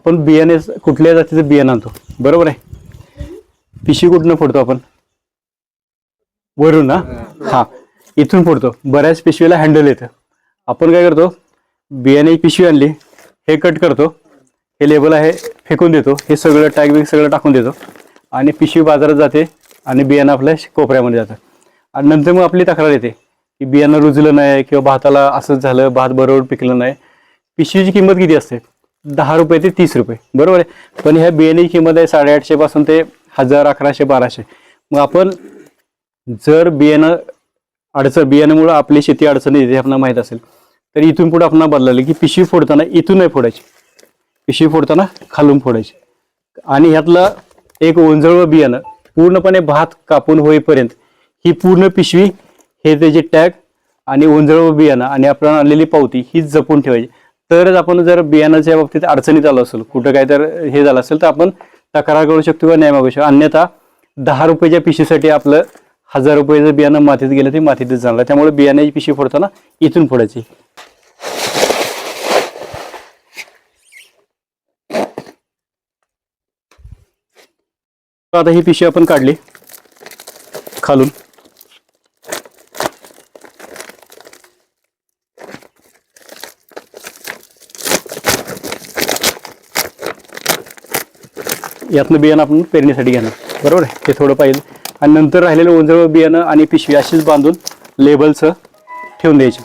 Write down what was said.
आपण बियाणे कुठल्या जातीचं बियाणं आणतो, बरोबर आहे. पिशवी कुठनं फोडतो आपण, वरून ना. हा, इथून फोडतो. बऱ्याच पिशवीला हँडल येतं. आपण काय करतो, बियाणे पिशवी आणली, हे कट करतो, हे लेबल आहे फेकून देतो, हे सगळं टॅग बिग सगळं टाकून देतो आणि पिशवी बाजारात जाते आणि बियाणं आपल्या कोपऱ्यामध्ये जातं. आणि नंतर मग आपली तक्रार येते की बियाणं रुजलं नाही किंवा भाताला असंच झालं, भात बरोबर पिकलं नाही. पिशवीची किंमत किती असते, 10 रुपये ते 30 रुपये, बरोबर आहे. पण ह्या बियाण्याची किंमत आहे 850 पासून ते 1000, 1100, 1200. मग आपण जर बियाण्यामुळे आपली शेती अडचणी येते आपल्याला माहीत असेल, तर इथून पुढे आपण बदलायला की पिशवी फोडताना इथून नाही फोडायची, पिशवी फोडताना खालून फोडायची. आणि ह्यातलं एक ओंजळ बियाणं पूर्णपणे भात कापून होईपर्यंत ही पूर्ण पिशवी, हे त्याचे टॅग आणि ओंजळ बियाणं आणि आपण आणलेली पावती ही जपून ठेवायची. तरच आपण जर बियाणाच्या बाबतीत अडचणीत आलो असेल, कुठं काय तर हे झालं असेल, तर आपण तक्रार करू शकतो किंवा न्याय मागू शकतो. अन्यथा 10 रुपयाच्या पिशवीसाठी आपलं 1000 रुपयाचं बियाणं मातीत गेलं ते मातीतच जाणार. त्यामुळे बियाण्याची पिशवी फोडताना इथून फोडायची. आता ही पिशवी आपण काढली खालून, यातनं बियाणं आपण पेरणीसाठी घेणार, बरोबर आहे. ते थोडं पाहिजे आणि नंतर राहिलेलं ओंजळ बियाणं आणि पिशवी अशीच बांधून लेबलचं ठेवून द्यायची.